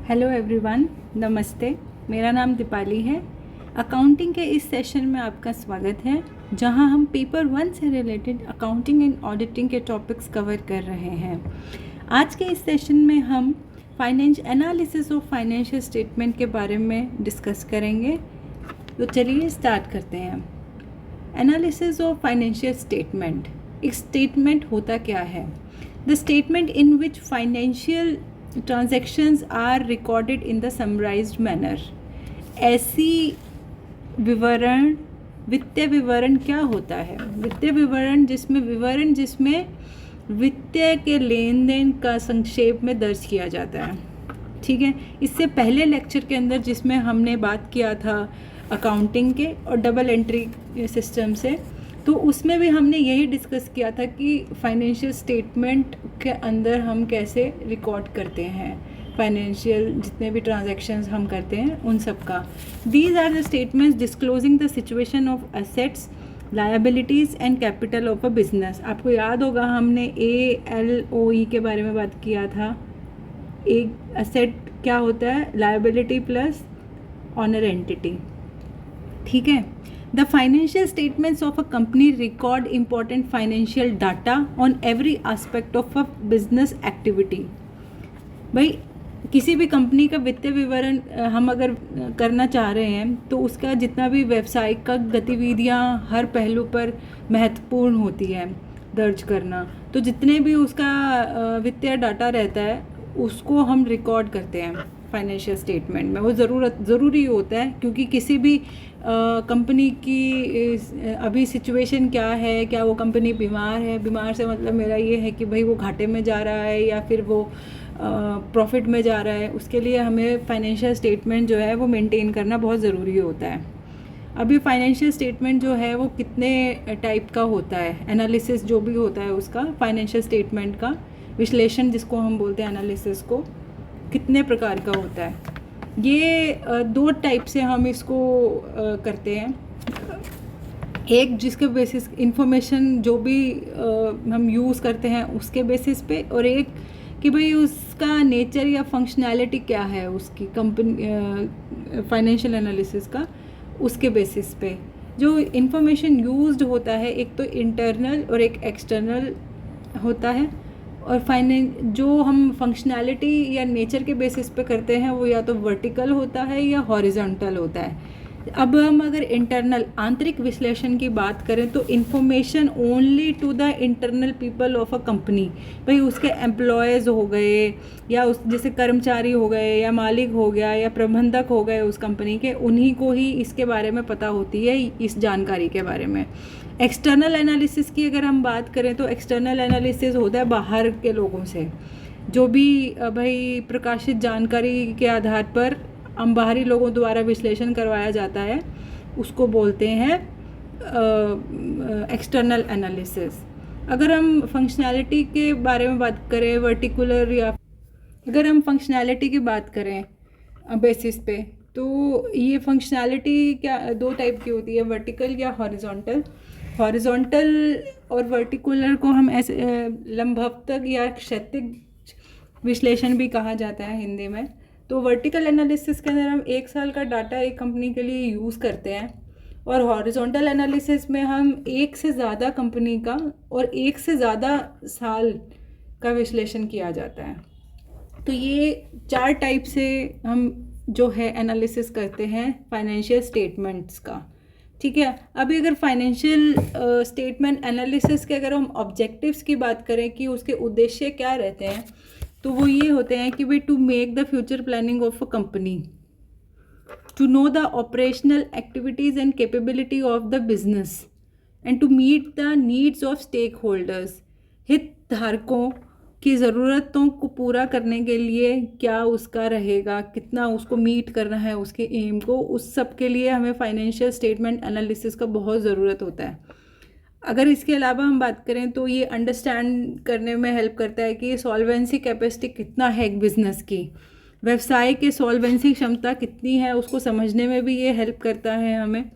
Hello everyone, नमस्ते। मेरा नाम दीपाली है। अकाउंटिंग के इस सेशन में आपका स्वागत है, जहां हम पेपर 1 से रिलेटेड अकाउंटिंग एंड ऑडिटिंग के टॉपिक्स कवर कर रहे हैं। आज के इस सेशन में हम एनालिसिस ऑफ फाइनेंशियल स्टेटमेंट के बारे में डिस्कस करेंगे। तो चलिए स्टार्ट करते हैं। Analysis of financial statement. एक स्टेटमेंट होता क्या है? The statement in which financial transactions are recorded in the summarized manner. ऐसी विवरण, वित्तीय विवरण क्या होता है? वित्तीय विवरण जिसमें वित्तीय के लेन देन का संक्षेप में दर्ज किया जाता है। ठीक है, इससे पहले लेक्चर के अंदर जिसमें हमने बात किया था अकाउंटिंग के और डबल एंट्री सिस्टम से, तो उसमें भी हमने यही डिस्कस किया था कि फाइनेंशियल स्टेटमेंट के अंदर हम कैसे रिकॉर्ड करते हैं फाइनेंशियल जितने भी ट्रांजैक्शंस हम करते हैं उन सब का। These are the statements disclosing the situation of assets, liabilities and capital of a business. आपको याद होगा हमने ALOE के बारे में बात किया था। एक असेट क्या होता है? Liability plus owner entity. ठीक है। The financial statements of a company record important financial data on every aspect of a business activity। भाई किसी भी कंपनी का वित्तीय विवरण हम अगर करना चाह रहे हैं तो उसका जितना भी व्यावसायिक का गतिविधियाँ हर पहलू पर महत्वपूर्ण होती है दर्ज करना। तो जितने भी उसका वित्तीय डाटा रहता है उसको हम रिकॉर्ड करते हैं फाइनेंशियल स्टेटमेंट में। वो ज़रूरी होता है, क्योंकि किसी भी कंपनी की अभी सिचुएशन क्या है, क्या वो कंपनी बीमार है, बीमार से मतलब मेरा ये है कि भाई वो घाटे में जा रहा है या फिर वो प्रॉफिट में जा रहा है, उसके लिए हमें फाइनेंशियल स्टेटमेंट जो है वो मेंटेन करना बहुत ज़रूरी होता है। अभी फाइनेंशियल स्टेटमेंट जो है वो कितने टाइप का होता है, एनालिसिस जो भी होता है उसका, फाइनेंशियल स्टेटमेंट का विश्लेषण जिसको हम बोलते हैं एनालिसिस को, कितने प्रकार का होता है। ये दो टाइप से हम इसको करते हैं। एक जिसके बेसिस इंफॉर्मेशन जो भी हम यूज़ करते हैं उसके बेसिस पे, और एक कि भाई उसका नेचर या फंक्शनैलिटी क्या है उसकी कंपनी फाइनेंशियल एनालिसिस का, उसके बेसिस पे जो इंफॉर्मेशन यूज्ड होता है, एक तो इंटरनल और एक एक्सटर्नल होता है। और जो हम फंक्शनैलिटी या नेचर के बेसिस पे करते हैं वो या तो वर्टिकल होता है या हॉरिजॉन्टल होता है। अब हम अगर इंटरनल आंतरिक विश्लेषण की बात करें तो information only to the internal people of a company, भाई उसके एम्प्लॉयज़ हो गए या उस जैसे कर्मचारी हो गए या मालिक हो गया या प्रबंधक हो गए उस कंपनी के, उन्हीं को ही इसके बारे में पता होती है, इस जानकारी के बारे में। एक्सटर्नल एनालिसिस की अगर हम बात करें तो एक्सटर्नल एनालिसिस होता है बाहर के लोगों से, जो भी भाई प्रकाशित जानकारी के आधार पर हम बाहरी लोगों द्वारा विश्लेषण करवाया जाता है, उसको बोलते हैं एक्सटर्नल एनालिसिस। अगर हम फंक्शनैलिटी के बारे में बात करें वर्टिकुलर, या अगर हम फंक्शनैलिटी की बात करें बेसिस पे, तो ये फंक्शनैलिटी क्या दो टाइप की होती है, वर्टिकल या हॉरिजॉन्टल। हॉरिजॉन्टल और वर्टिकुलर को हम ऐसे लंबवतक या क्षैतिज विश्लेषण भी कहा जाता है हिंदी में। तो वर्टिकल एनालिसिस के अंदर हम 1 साल का डाटा एक कंपनी के लिए यूज़ करते हैं, और हॉरिजॉन्टल एनालिसिस में हम एक से ज़्यादा कंपनी का और एक से ज़्यादा साल का विश्लेषण किया जाता है। तो ये 4 टाइप से हम जो है एनालिसिस करते हैं फाइनेंशियल स्टेटमेंट्स का। ठीक है। अभी अगर फाइनेंशियल स्टेटमेंट एनालिसिस के अगर हम ऑब्जेक्टिव्स की बात करें कि उसके उद्देश्य क्या रहते हैं, तो वो ये होते हैं कि भाई to make the future planning of a company, to know the operational activities and capability of the business, and to meet the needs of stakeholders. हितधारकों की ज़रूरतों को पूरा करने के लिए क्या उसका रहेगा, कितना उसको मीट करना है उसके एम को, उस सब के लिए हमें फाइनेंशियल स्टेटमेंट एनालिसिस का बहुत ज़रूरत होता है। अगर इसके अलावा हम बात करें तो ये अंडरस्टैंड करने में हेल्प करता है कि सॉल्वेंसी कैपेसिटी कितना है एक बिज़नेस की, व्यवसाय की सॉल्वेंसी क्षमता कितनी है, उसको समझने में भी ये हेल्प करता है हमें।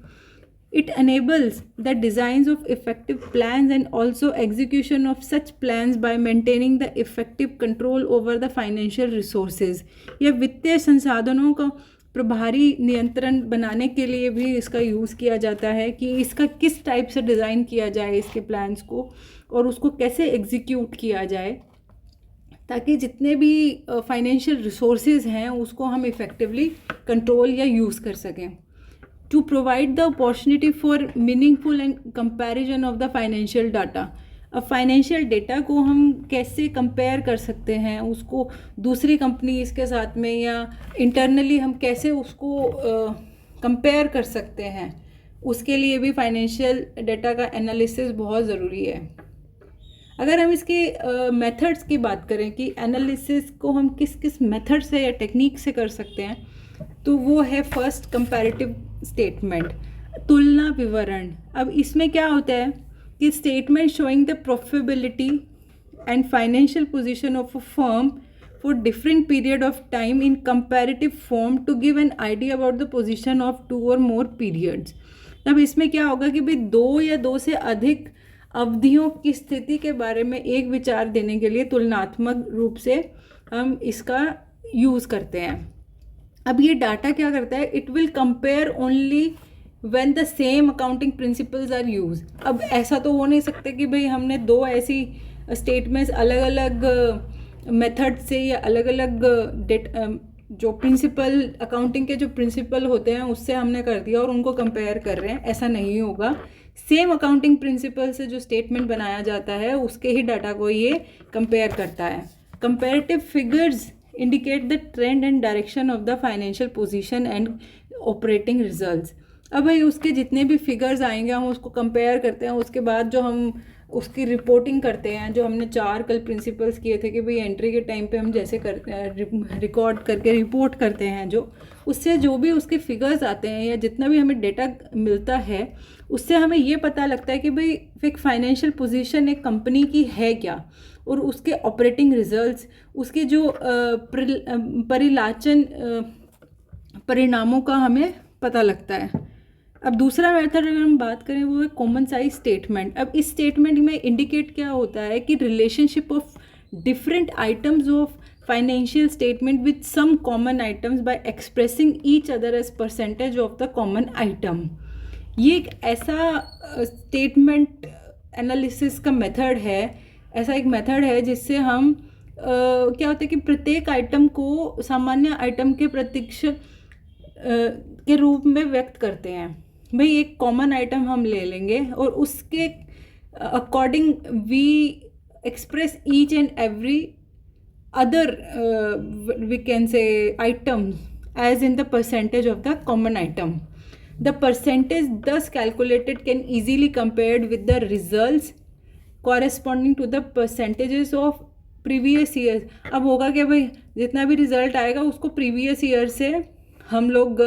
It enables the designs of effective plans and also execution of such plans by maintaining the effective control over the financial resources. यह वित्तीय संसाधनों का प्रभारी नियंत्रण बनाने के लिए भी इसका यूज़ किया जाता है कि इसका किस टाइप से डिज़ाइन किया जाए इसके प्लान्स को और उसको कैसे एग्जीक्यूट किया जाए ताकि जितने भी फाइनेंशियल रिसोर्सेज हैं उसको हम इफ़ेक्टिवली कंट्रोल या यूज़ कर सकें. To provide the opportunity for meaningful and comparison of the financial data. अब फाइनेंशियल डेटा को हम कैसे कंपेयर कर सकते हैं उसको दूसरी कंपनीज के साथ में या इंटरनली हम कैसे उसको कंपेयर कर सकते हैं, उसके लिए भी फाइनेंशियल डेटा का एनालिसिस बहुत ज़रूरी है. अगर हम इसके मेथड्स की बात करें कि एनालिसिस को हम किस किस मेथड से या टेक्निक से कर सकते हैं, तो वो है फर्स्ट कंपैरेटिव स्टेटमेंट, तुलना विवरण. अब इसमें क्या होता है कि statement showing the profitability and financial position of a firm for different period of time in comparative form to give an idea about the position of 2 और मोर पीरियड्स. अब इसमें क्या होगा कि भाई 2 या 2 से अधिक अवधियों की स्थिति के बारे में एक विचार देने के लिए तुलनात्मक रूप से हम इसका यूज़ करते हैं. अब ये डाटा क्या करता है, it will compare only when the same accounting principles are use. अब ऐसा तो हो नहीं सकता कि भाई हमने 2 ऐसी स्टेटमेंट्स अलग अलग मेथड से या अलग अलग जो प्रिंसिपल अकाउंटिंग के जो प्रिंसिपल होते हैं उससे हमने कर दिया और उनको कंपेयर कर रहे हैं. ऐसा नहीं होगा. सेम अकाउंटिंग प्रिंसिपल से जो स्टेटमेंट बनाया जाता है उसके ही डाटा को ये कंपेयर करता है. Comparative figures indicate the trend and direction of the financial position and operating results. अब भाई उसके जितने भी फिगर्स आएंगे हम उसको कंपेयर करते हैं, उसके बाद जो हम उसकी रिपोर्टिंग करते हैं, जो हमने 4 कल प्रिंसिपल्स किए थे कि भाई एंट्री के टाइम पे हम जैसे करते हैं रिकॉर्ड करके रिपोर्ट करते हैं, जो उससे जो भी उसके फिगर्स आते हैं या जितना भी हमें डेटा मिलता है उससे हमें ये पता लगता है कि भाई एक फाइनेंशियल पोजीशन एक कंपनी की है क्या और उसके ऑपरेटिंग रिजल्ट्स, उसके जो परिलाचन परिणामों का हमें पता लगता है. अब दूसरा मेथड अगर हम बात करें वो है कॉमन साइज स्टेटमेंट. अब इस स्टेटमेंट में इंडिकेट क्या होता है कि relationship of different items of financial statement with some common items by expressing each other as percentage of the common item. ये एक ऐसा स्टेटमेंट एनालिसिस का मेथड है, ऐसा एक मेथड है जिससे हम क्या होता है कि प्रत्येक आइटम को सामान्य आइटम के प्रत्यक्ष के रूप में व्यक्त करते हैं. भाई एक कॉमन आइटम हम ले लेंगे और उसके according we express each and every other we can say item as in the percentage of the common item. The percentage thus calculated can easily compared with the results corresponding to the percentages of previous years. अब होगा क्या भाई, जितना भी result आएगा उसको previous year से हम लोग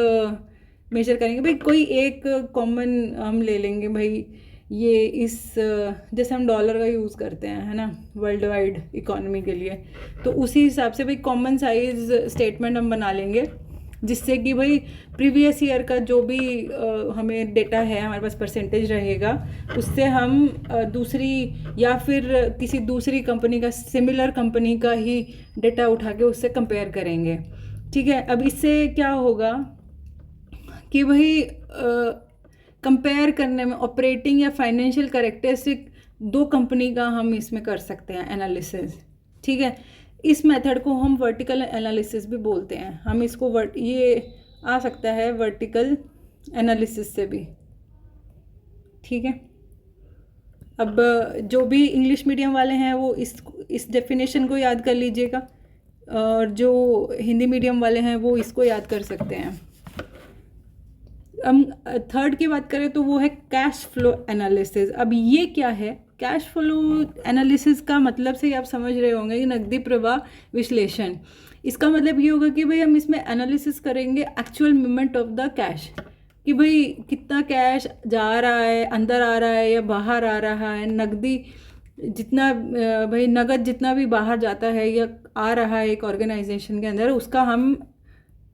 मेजर करेंगे. भाई कोई एक कॉमन हम ले लेंगे, भाई ये इस जैसे हम डॉलर का यूज़ करते हैं है ना वर्ल्ड वाइड इकोनॉमी के लिए, तो उसी हिसाब से भाई कॉमन साइज स्टेटमेंट हम बना लेंगे जिससे कि भाई प्रीवियस ईयर का जो भी हमें डेटा है हमारे पास परसेंटेज रहेगा उससे हम दूसरी या फिर किसी दूसरी कंपनी का सिमिलर कंपनी का ही डेटा उठा के उससे कंपेयर करेंगे. ठीक है. अब इससे क्या होगा कि भाई कंपेयर करने में ऑपरेटिंग या फाइनेंशियल कैरेक्टरिस्टिक 2 कंपनी का हम इसमें कर सकते हैं एनालिसिस. ठीक है. इस मेथड को हम वर्टिकल एनालिसिस भी बोलते हैं. हम इसको ये आ सकता है वर्टिकल एनालिसिस से भी. ठीक है. अब जो भी इंग्लिश मीडियम वाले हैं वो इस डेफिनेशन को याद कर लीजिएगा और जो हिंदी मीडियम वाले हैं वो इसको याद कर सकते हैं. हम थर्ड की बात करें तो वो है कैश फ्लो एनालिसिस. अब ये क्या है? कैश फ्लो एनालिसिस का मतलब से आप समझ रहे होंगे कि नकदी प्रवाह विश्लेषण. इसका मतलब ये होगा कि भाई हम इसमें एनालिसिस करेंगे actual movement of the cash, कि भाई कितना कैश जा रहा है, अंदर आ रहा है या बाहर आ रहा है. नकदी जितना भाई नगद जितना भी बाहर जाता है या आ रहा है एक ऑर्गेनाइजेशन के अंदर, उसका हम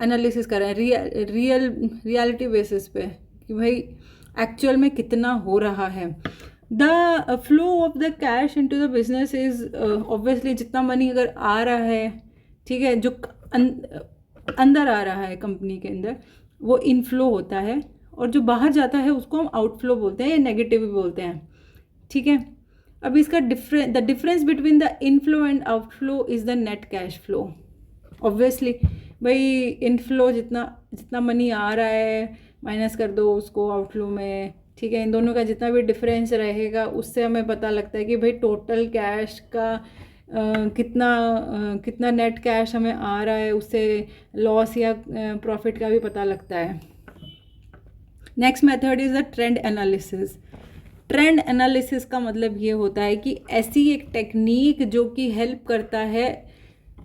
एनालिसिस कर रहे हैं रियलिटी बेसिस पे कि भाई एक्चुअल में कितना हो रहा है। The flow of the cash into the business is obviously जितना मनी अगर आ रहा है, ठीक है, जो अंदर आ रहा है कंपनी के अंदर, वो इनफ्लो होता है, और जो बाहर जाता है उसको हम आउटफ्लो बोलते हैं या नेगेटिव भी बोलते हैं, ठीक है। अब इसका the difference between the inflow and outflow is the net cash flow. Obviously भाई इनफ्लो जितना मनी आ रहा है माइनस कर दो उसको आउटफ्लो में, ठीक है। इन दोनों का जितना भी डिफरेंस रहेगा उससे हमें पता लगता है कि भाई टोटल कैश का कितना नेट कैश हमें आ रहा है, उससे लॉस या प्रॉफिट का भी पता लगता है। Next method is the trend analysis. Trend analysis का मतलब ये होता है कि ऐसी एक टेक्निक जो कि हेल्प करता है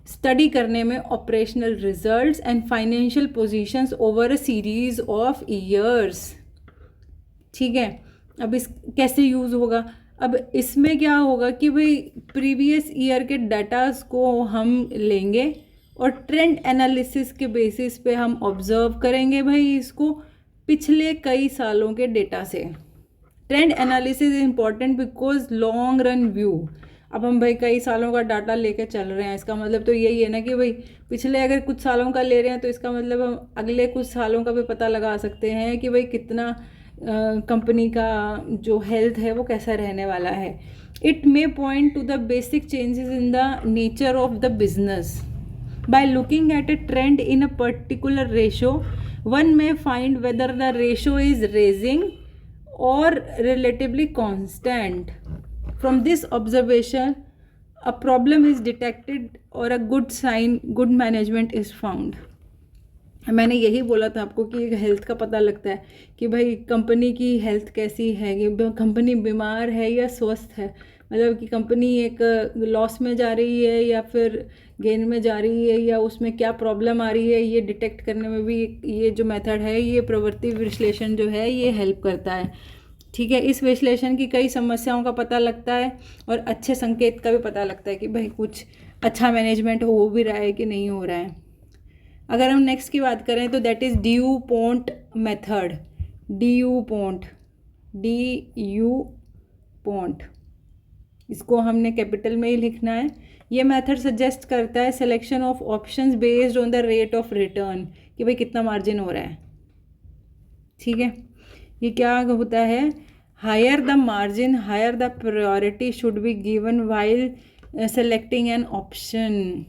स्टडी करने में operational results and financial positions over a series of years, ठीक है। अब इस कैसे यूज़ होगा, अब इसमें क्या होगा कि भाई प्रीवियस ईयर के डाटास को हम लेंगे और ट्रेंड एनालिसिस के बेसिस पे हम ऑब्जर्व करेंगे भाई इसको पिछले कई सालों के डेटा से। Trend analysis is important because long run view. अब हम भाई कई सालों का डाटा लेकर चल रहे हैं, इसका मतलब तो यही है ना कि भाई पिछले अगर कुछ सालों का ले रहे हैं तो इसका मतलब हम अगले कुछ सालों का भी पता लगा सकते हैं कि भाई कितना कंपनी का जो हेल्थ है वो कैसा रहने वाला है। It may point two the basic changes in the nature of the business. By looking at a trend in a particular ratio, one may find whether the ratio is raising or relatively constant. From this observation, a problem is detected or a good management is found. मैंने यही बोला था आपको कि health का पता लगता है कि भाई कंपनी की हेल्थ कैसी है, कि कंपनी बीमार है या स्वस्थ है, मतलब कि कंपनी एक लॉस में जा रही है या फिर गेन में जा रही है, या उसमें क्या प्रॉब्लम आ रही है। ये डिटेक्ट करने में भी ये जो मेथड है, ये प्रवृत्ति विश्लेषण जो है, ये हेल्प करता है, ठीक है। इस विश्लेषण की कई समस्याओं का पता लगता है और अच्छे संकेत का भी पता लगता है कि भाई कुछ अच्छा मैनेजमेंट हो भी रहा है कि नहीं हो रहा है। अगर हम नेक्स्ट की बात करें तो दैट इज़ ड्यूपोंट मेथड। ड्यूपोंट, ड्यूपोंट, इसको हमने कैपिटल में ही लिखना है। ये मेथड सजेस्ट करता है selection of options based on the rate of return, कि भाई कितना मार्जिन हो रहा है, ठीक है। ये क्या होता है, higher the margin higher the priority should be given while selecting an option,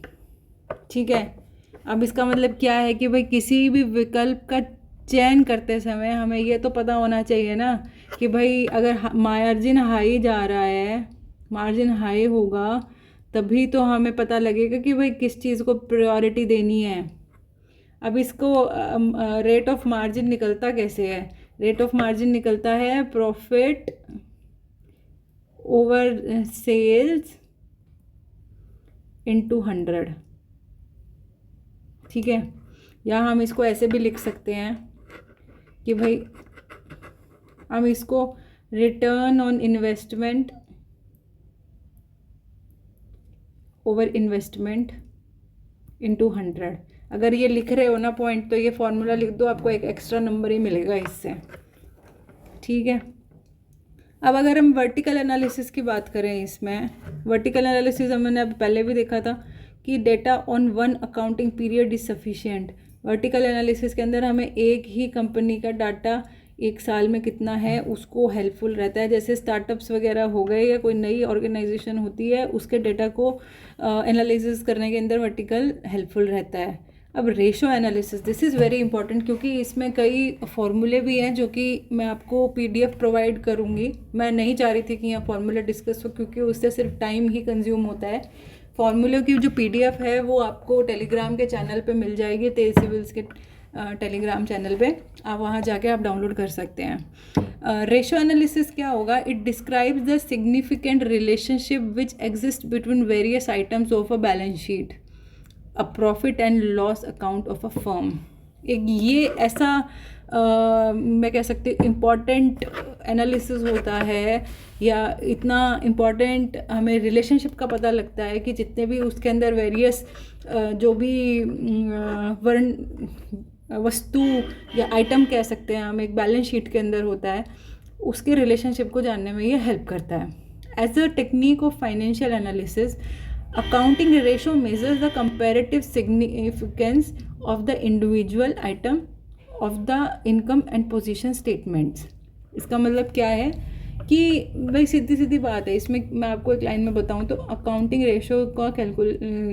ठीक है। अब इसका मतलब क्या है कि भाई किसी भी विकल्प का चयन करते समय हमें ये तो पता होना चाहिए ना कि भाई अगर मार्जिन हाई जा रहा है, मार्जिन हाई होगा तभी तो हमें पता लगेगा कि भाई किस चीज़ को प्रायोरिटी देनी है। अब इसको रेट ऑफ मार्जिन निकलता कैसे है, रेट ऑफ मार्जिन निकलता है प्रॉफिट ओवर सेल्स इनटू 100, ठीक है। या हम इसको ऐसे भी लिख सकते हैं कि भाई हम इसको return on investment over investment into 100। अगर ये लिख रहे हो ना पॉइंट तो ये फॉर्मूला लिख दो, आपको एक एक्स्ट्रा नंबर ही मिलेगा इससे, ठीक है। अब अगर हम वर्टिकल एनालिसिस की बात करें, इसमें वर्टिकल एनालिसिस हमने अब पहले भी देखा था कि data on one accounting period is sufficient. Vertical analysis के अंदर हमें एक ही कंपनी का डाटा एक साल में कितना है उसको हेल्पफुल रहता है। जैसे स्टार्टअप्स वगैरह हो गए या कोई नई ऑर्गेनाइजेशन होती है, उसके डेटा को एनालिसिस करने के अंदर वर्टिकल हेल्पफुल रहता है। अब ratio analysis, this is very important क्योंकि इसमें कई फॉर्मूले भी हैं जो कि मैं आपको PDF प्रोवाइड करूँगी। मैं नहीं चाह रही थी कि यहाँ फॉर्मूला डिस्कस हो क्योंकि उससे सिर्फ टाइम ही कंज्यूम होता है। फॉर्मूले की जो PDF है वो आपको टेलीग्राम के चैनल पे मिल जाएगी, तेज सिविल्स के टेलीग्राम चैनल पे, आप वहाँ जाके आप डाउनलोड कर सकते हैं। रेशो एनालिसिस क्या होगा, it describes the significant relationship which exist between various items of a balance sheet, a profit and loss account of a firm. एक ये ऐसा मैं कह सकती हूँ इम्पॉर्टेंट एनालिसिस होता है, या इतना इम्पॉर्टेंट हमें रिलेशनशिप का पता लगता है कि जितने भी उसके अंदर वेरियस जो भी वस्तु या आइटम कह सकते हैं हम, एक बैलेंस शीट के अंदर होता है, उसके रिलेशनशिप को जानने में ये हेल्प करता है. As a technique of financial analysis, accounting ratio measures the comparative significance of the individual item of the income and position statements. इसका मतलब क्या है कि भाई सीधी सीधी बात है, इसमें मैं आपको एक लाइन में बताऊं तो अकाउंटिंग रेशो का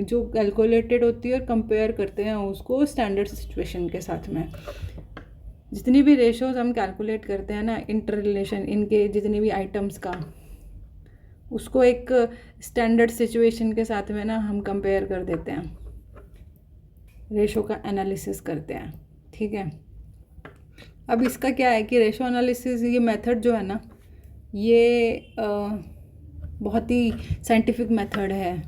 जो कैलकुलेटेड होती है और कंपेयर करते हैं उसको स्टैंडर्ड सिचुएशन के साथ में. जितनी भी रेशोज हम कैलकुलेट करते हैं ना, इंटर रिलेशन इनके जितने भी आइटम्स का, उसको एक स्टैंडर्ड सिचुएशन के साथ में ना हम कंपेयर कर देते हैं, रेशो का एनालिसिस करते हैं. ठीक है. अब इसका क्या है कि रेशो एनालिसिस ये मेथड जो है ना, ये बहुत ही साइंटिफिक मेथड है.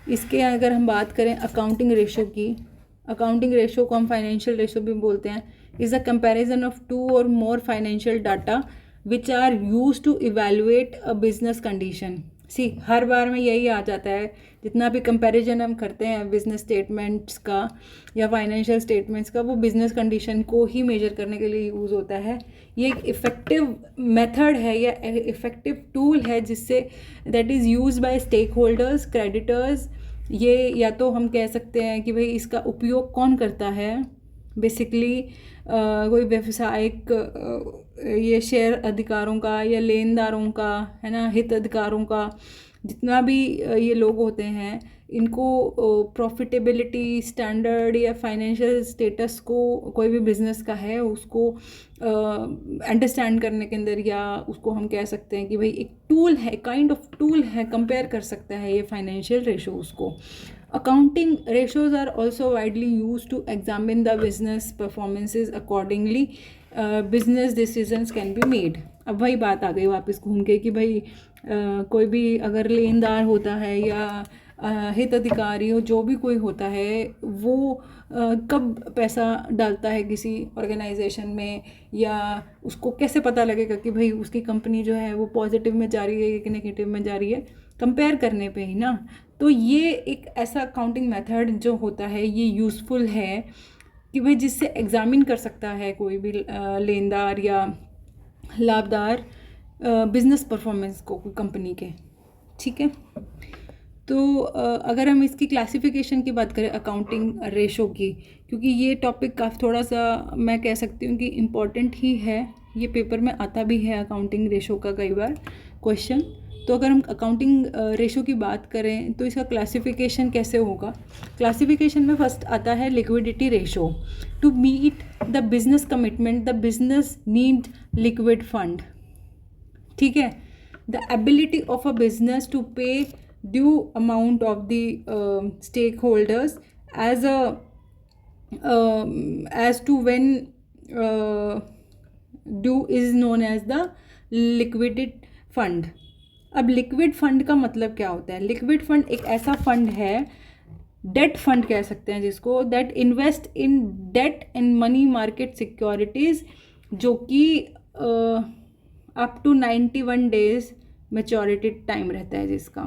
इसके अगर हम बात करें अकाउंटिंग रेशो की, अकाउंटिंग रेशो को हम फाइनेंशियल रेशो भी बोलते हैं, is a comparison of two or more financial data which are use to evaluate a business condition. हर बार में यही आ जाता है, जितना भी कंपैरिजन हम करते हैं बिजनेस स्टेटमेंट्स का या फाइनेंशियल स्टेटमेंट्स का, वो बिजनेस कंडीशन को ही मेजर करने के लिए यूज़ होता है. ये एक इफ़ेक्टिव मेथड है या इफ़ेक्टिव टूल है जिससे that is use by stakeholders, creditors. ये या तो हम कह सकते हैं कि भाई इसका उपयोग कौन करता है, बेसिकली कोई व्यवसायिक ये शेयर अधिकारों का या लेनदारों का, है ना, हित अधिकारों का, जितना भी ये लोग होते हैं, इनको प्रॉफिटेबिलिटी स्टैंडर्ड या फाइनेंशियल स्टेटस को कोई भी बिजनेस का है उसको अंडरस्टैंड करने के अंदर, या उसको हम कह सकते हैं कि भाई एक टूल है, काइंड ऑफ टूल है, कंपेयर कर सकता है ये फाइनेंशियल रेशो उसको. Accounting ratios are also widely used to examine the business performances. Accordingly, business decisions can be made. अब वही बात आ गई वापस घूम के कि भाई कोई भी अगर लेनदार होता है या हित अधिकारी हो, जो भी कोई होता है, वो कब पैसा डालता है किसी ऑर्गेनाइजेशन में, या उसको कैसे पता लगेगा कि भाई उसकी कंपनी जो है वो पॉजिटिव में जा रही है कि नेगेटिव में जा रही है, कंपेयर करने पे ही ना. तो ये एक ऐसा अकाउंटिंग मेथड जो होता है ये यूज़फुल है कि भाई जिससे एग्जामिन कर सकता है कोई भी लेनदार या लाभदार बिजनेस परफॉर्मेंस को कोई कंपनी के. ठीक है. तो अगर हम इसकी क्लासिफिकेशन की बात करें अकाउंटिंग रेशो की, क्योंकि ये टॉपिक काफ़ी थोड़ा सा मैं कह सकती हूँ कि इम्पॉर्टेंट ही है, ये पेपर में आता भी है अकाउंटिंग रेशो का कई बार क्वेश्चन. तो अगर हम अकाउंटिंग रेशो की बात करें तो इसका क्लासिफिकेशन कैसे होगा. क्लासिफिकेशन में फर्स्ट आता है liquidity ratio. To meet the business commitment the business need liquid fund. ठीक है. The ability of a business to pay due amount of the stakeholders as to when due is known as the liquidity fund. अब liquid fund का मतलब क्या होता है. Liquid fund एक ऐसा फंड है, डेट फंड कह सकते हैं जिसको, that invest in debt and money market securities, जो कि up to 91 days maturity time रहता है जिसका.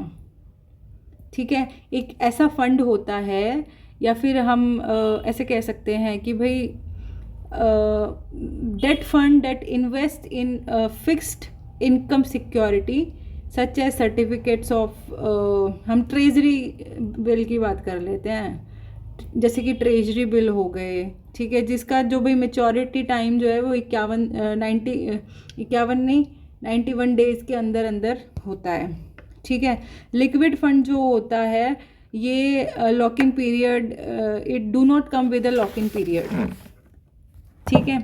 ठीक है. एक ऐसा फंड होता है, या फिर हम ऐसे कह सकते हैं कि भाई debt fund that invest in fixed income security such as certificates of, हम ट्रेजरी बिल की बात कर लेते हैं, जैसे कि ट्रेजरी बिल हो गए. ठीक है. जिसका जो भाई मैच्योरिटी टाइम जो है वो 91 डेज़ के अंदर अंदर होता है. ठीक है. लिक्विड फंड जो होता है ये lock in period, it do not come with a lock in period. ठीक है.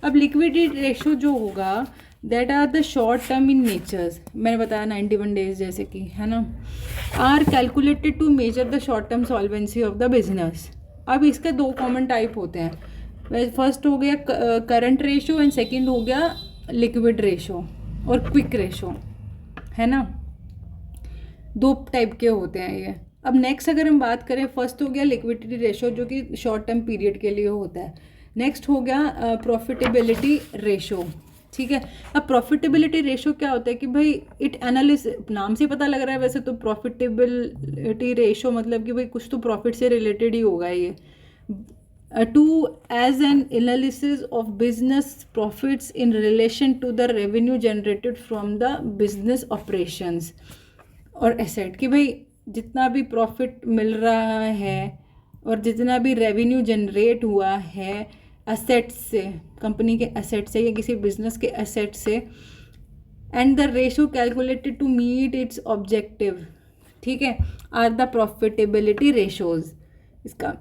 अब लिक्विडिटी रेशो जो होगा that are the short term in natures, मैंने बताया 91 डेज जैसे कि, है ना, are calculated to measure the short term solvency of the business. अब इसके दो कॉमन टाइप होते हैं. फर्स्ट हो गया करंट रेशो एंड सेकंड हो गया लिक्विड रेशो और क्विक रेशो, है ना. दो टाइप के होते हैं ये. अब नेक्स्ट अगर हम बात करें, फर्स्ट हो गया लिक्विडिटी रेशो जो कि शॉर्ट टर्म पीरियड के लिए होता है. नेक्स्ट हो गया प्रॉफिटेबिलिटी रेशो. ठीक है. अब प्रॉफिटेबिलिटी रेशो क्या होता है कि भाई इट एनालिस, नाम से पता लग रहा है वैसे तो प्रॉफिटेबिलिटी रेशो मतलब कि भाई कुछ तो प्रॉफिट से रिलेटेड ही होगा ये. to as an analysis of business profits in relation to the revenue generated from the business operations और एसेट, कि भाई जितना भी प्रॉफिट मिल रहा है और जितना भी रेवेन्यू जनरेट हुआ है एसेट से, कंपनी के एसेट से या किसी बिजनेस के एसेट से, and the ratio calculated to meet its objective, ठीक है, आर द प्रॉफिटेबिलिटी रेशोज। इसका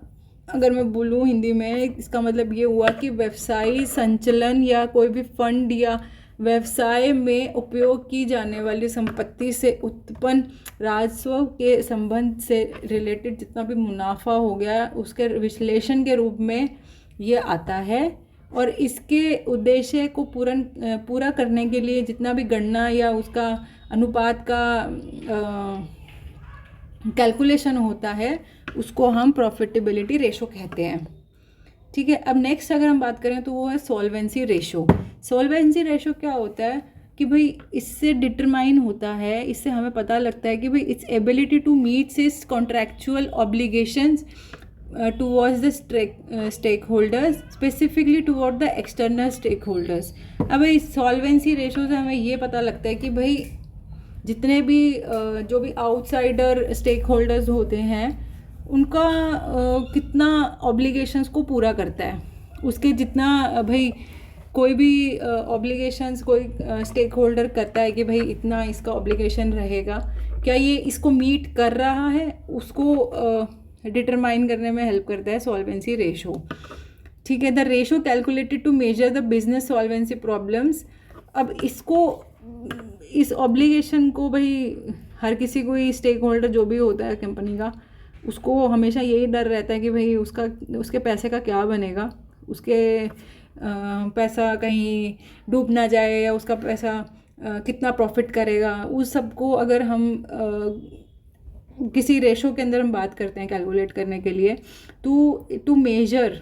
अगर मैं बोलूँ हिंदी में, इसका मतलब ये हुआ कि व्यवसायी संचालन या कोई भी फंड या व्यवसाय में उपयोग की जाने वाली संपत्ति से उत्पन्न राजस्व के संबंध से रिलेटेड जितना भी मुनाफा हो गया उसके विश्लेषण के रूप में ये आता है। और इसके उद्देश्य को पूरा करने के लिए जितना भी गणना या उसका अनुपात का कैलकुलेशन होता है उसको हम प्रॉफिटेबिलिटी रेशो कहते हैं, ठीक है। अब नेक्स्ट अगर हम बात करें तो वो है सॉल्वेंसी रेशो। सॉल्वेंसी रेशो क्या होता है कि भाई इससे डिटरमाइन होता है, इससे हमें पता लगता है कि भाई its ability to meet its contractual obligations towards the stakeholders, specifically toward the external stakeholders. अब इस सॉल्वेंसी रेशो से हमें ये पता लगता है कि भाई जितने भी जो भी आउटसाइडर स्टेक होल्डर्स होते हैं उनका कितना ऑब्लिगेशंस को पूरा करता है, उसके जितना भाई कोई भी ऑब्लिगेशंस कोई स्टेक होल्डर करता है कि भाई इतना इसका ऑब्लिगेशन रहेगा, क्या ये इसको मीट कर रहा है, उसको डिटरमाइन करने में हेल्प करता है सॉल्वेंसी रेशो, ठीक है। The ratio calculated to measure the business solvency problems. अब इसको इस ऑब्लिगेशन को भाई हर किसी को ही स्टेक होल्डर जो भी होता है कंपनी का उसको हमेशा यही डर रहता है कि भाई उसके पैसे का क्या बनेगा, उसके पैसा कहीं डूब ना जाए या उसका पैसा कितना प्रॉफिट करेगा, उस सब को अगर हम किसी रेशो के अंदर हम बात करते हैं कैलकुलेट करने के लिए टू मेजर,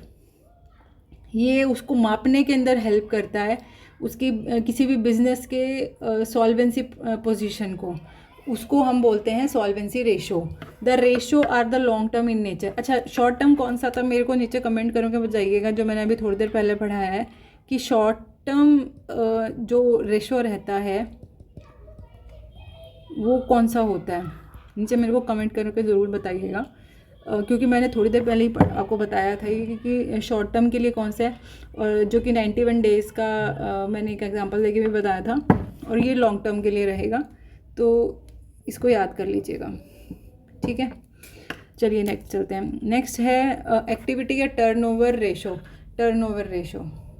ये उसको मापने के अंदर हेल्प करता है उसकी किसी भी बिजनेस के सॉल्वेंसी पोजीशन को, उसको हम बोलते हैं solvency ratio. The ratio are the long term in nature. अच्छा, शॉर्ट टर्म कौन सा था मेरे को नीचे कमेंट करके बताइएगा, जो मैंने अभी थोड़ी देर पहले पढ़ाया है कि शॉर्ट टर्म जो रेशो रहता है वो कौन सा होता है, नीचे मेरे को कमेंट करके ज़रूर बताइएगा, क्योंकि मैंने थोड़ी देर पहले ही आपको बताया था कि शॉर्ट टर्म के लिए कौन सा है, और जो कि 91 डेज़ का मैंने एक एग्जांपल देके भी बताया था, और ये लॉन्ग टर्म के लिए रहेगा, तो इसको याद कर लीजिएगा, ठीक है। चलिए नेक्स्ट चलते हैं। नेक्स्ट है एक्टिविटी का टर्नओवर रेशो,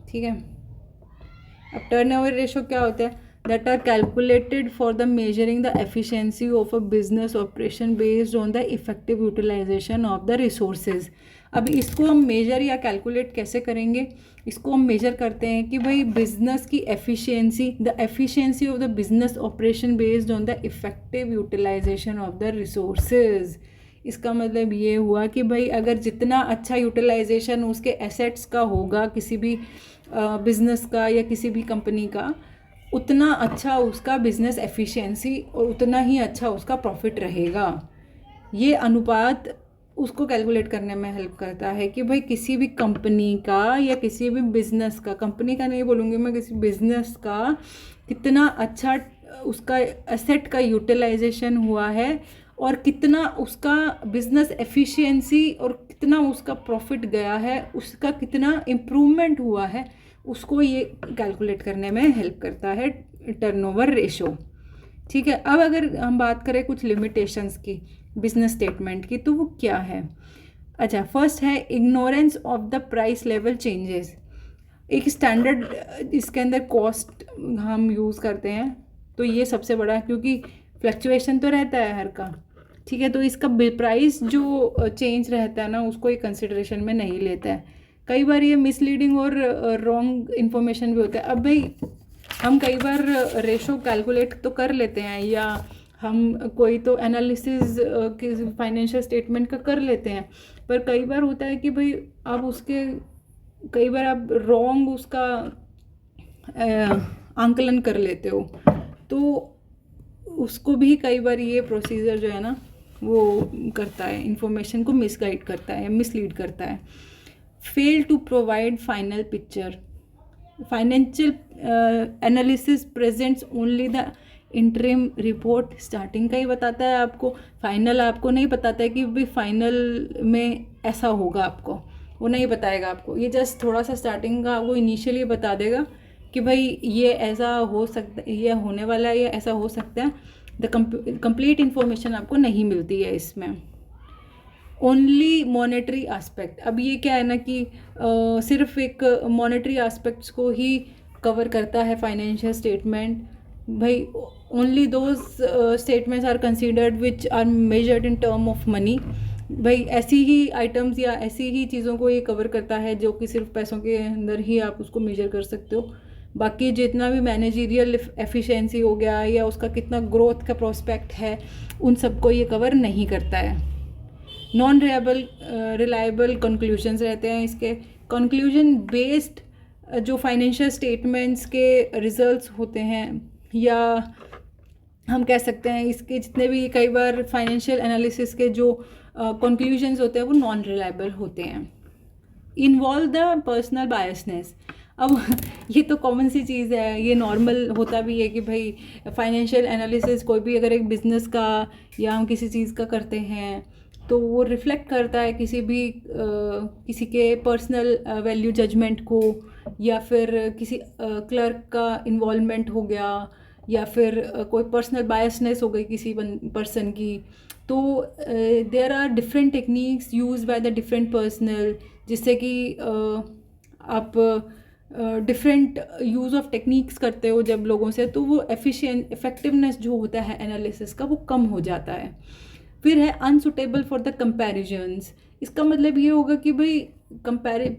ठीक है। अब टर्नओवर रेशो क्या होता है, that are calculated for the measuring the efficiency of a business operation based on the effective utilization of the resources। अब इसको हम मेजर या कैलकुलेट कैसे करेंगे, इसको हम मेजर करते हैं कि भाई बिजनेस की efficiency, the efficiency of the business operation based on the effective utilization of the resources. इसका मतलब ये हुआ कि भाई अगर जितना अच्छा यूटिलाइजेशन उसके एसेट्स का होगा किसी भी बिजनेस का या किसी भी कंपनी का, उतना अच्छा उसका बिजनेस एफिशिएंसी और उतना ही अच्छा उसका प्रॉफिट रहेगा। ये अनुपात उसको कैलकुलेट करने में हेल्प करता है कि भाई किसी भी कंपनी का या किसी भी बिजनेस का, कंपनी का नहीं बोलूँगी मैं, किसी बिजनेस का कितना अच्छा उसका एसेट का यूटिलाइजेशन हुआ है और कितना उसका बिजनेस एफिशिएंसी और कितना उसका प्रॉफिट गया है, उसका कितना इम्प्रूवमेंट हुआ है, उसको ये कैलकुलेट करने में हेल्प करता है टर्नओवर रेशो, ठीक है। अब अगर हम बात करें कुछ लिमिटेशंस की बिजनेस स्टेटमेंट की, तो वो क्या है। अच्छा, फर्स्ट है ignorance of the price level changes. एक स्टैंडर्ड इसके अंदर कॉस्ट हम यूज़ करते हैं, तो ये सबसे बड़ा, क्योंकि फ्लक्चुएशन तो रहता है हर का, ठीक है, तो इसका प्राइस जो चेंज रहता है ना उसको ये कंसिडरेशन में नहीं लेता है। कई बार ये मिसलीडिंग और रॉन्ग इन्फॉर्मेशन भी होता है। अब भाई हम कई बार रेशो कैलकुलेट तो कर लेते हैं या हम कोई तो एनालिसिस फाइनेंशियल स्टेटमेंट का कर लेते हैं, पर कई बार होता है कि भाई आप उसके कई बार आप रॉन्ग उसका आंकलन कर लेते हो, तो उसको भी कई बार ये प्रोसीजर जो है ना वो करता है, इन्फॉर्मेशन को मिसगाइड करता है, मिसलीड करता है। Fail to provide final picture. Financial analysis presents only the interim report. Starting का ही बताता है आपको, फाइनल आपको नहीं बताता है कि भाई फाइनल में ऐसा होगा, आपको वो नहीं बताएगा आपको। ये जस्ट थोड़ा सा स्टार्टिंग का आपको इनिशियली बता देगा कि भाई ये ऐसा हो सकता है, ये होने वाला है, ये ऐसा हो सकता है। द कंप्लीट इन्फॉर्मेशन आपको नहीं मिलती है इसमें। Only monetary aspect. अब ये क्या है ना कि सिर्फ एक मॉनेटरी एस्पेक्ट्स को ही कवर करता है फाइनेंशियल स्टेटमेंट। भाई only those statements are considered which are measured in term of money. भाई ऐसी ही आइटम्स या ऐसी ही चीज़ों को ये कवर करता है जो कि सिर्फ पैसों के अंदर ही आप उसको मेजर कर सकते हो। बाकी जितना भी मैनेजरियल एफिशिएंसी हो गया या उसका कितना ग्रोथ का प्रोस्पेक्ट है, उन सबको ये कवर नहीं करता है। नॉन रिलायबल कंक्लूजन्स रहते हैं इसके। कंक्लूजन बेस्ड जो फाइनेंशियल स्टेटमेंट्स के रिजल्ट्स होते हैं, या हम कह सकते हैं इसके जितने भी कई बार फाइनेंशियल एनालिसिस के जो कंक्लूजन्स होते हैं वो नॉन रिलायबल होते हैं। Involve the personal biasness. अब ये तो कॉमन सी चीज़ है, ये नॉर्मल होता भी है कि भाई फाइनेंशियल एनालिसिस कोई भी अगर एक बिज़नेस का या हम किसी चीज़ का करते हैं तो वो रिफ्लेक्ट करता है किसी के पर्सनल वैल्यू जजमेंट को, या फिर किसी क्लर्क का इन्वॉल्वमेंट हो गया, या फिर कोई पर्सनल बायसनेस हो गई किसी पर्सन की। तो there are different techniques use by the different personal, जिससे कि आप डिफरेंट यूज़ ऑफ टेक्निक्स करते हो जब लोगों से, तो वो इफेक्टिवनेस जो होता है एनालिसिस का वो कम हो जाता है। फिर है अनसुटेबल फॉर द कंपैरिजन्स। इसका मतलब ये होगा कि भाई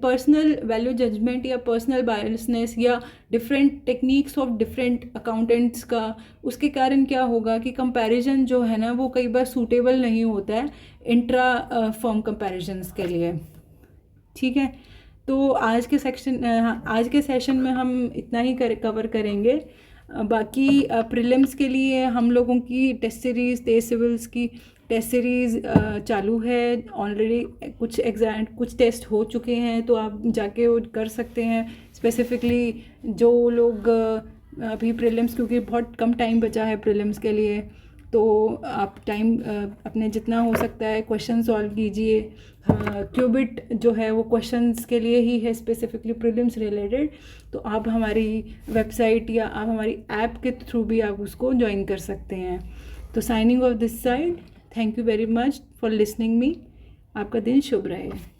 पर्सनल वैल्यू जजमेंट या पर्सनल बायसनेस या different techniques of different accountants का, उसके कारण क्या होगा कि कंपैरिजन जो है ना वो कई बार सूटेबल नहीं होता है इंट्रा फर्म कंपैरिजन्स के लिए। ठीक है, तो आज के सेशन में हम इतना ही कवर करेंगे। बाकी प्रीलिम्स के लिए हम लोगों की टेस्ट सीरीज़, तेज सिविल्स की टेस्ट सीरीज़ चालू है ऑलरेडी। कुछ टेस्ट हो चुके हैं तो आप जाके वो कर सकते हैं। स्पेसिफिकली जो लोग अभी प्रीलिम्स, क्योंकि बहुत कम टाइम बचा है प्रीलिम्स के लिए, तो आप टाइम अपने जितना हो सकता है क्वेश्चन सॉल्व कीजिए। क्यूबिट जो है वो क्वेश्चंस के लिए ही है, स्पेसिफिकली प्रीलिम्स रिलेटेड। तो आप हमारी वेबसाइट या आप हमारी ऐप के थ्रू भी आप उसको ज्वाइन कर सकते हैं। तो signing off this side, thank you very much for listening me. आपका दिन शुभ रहे।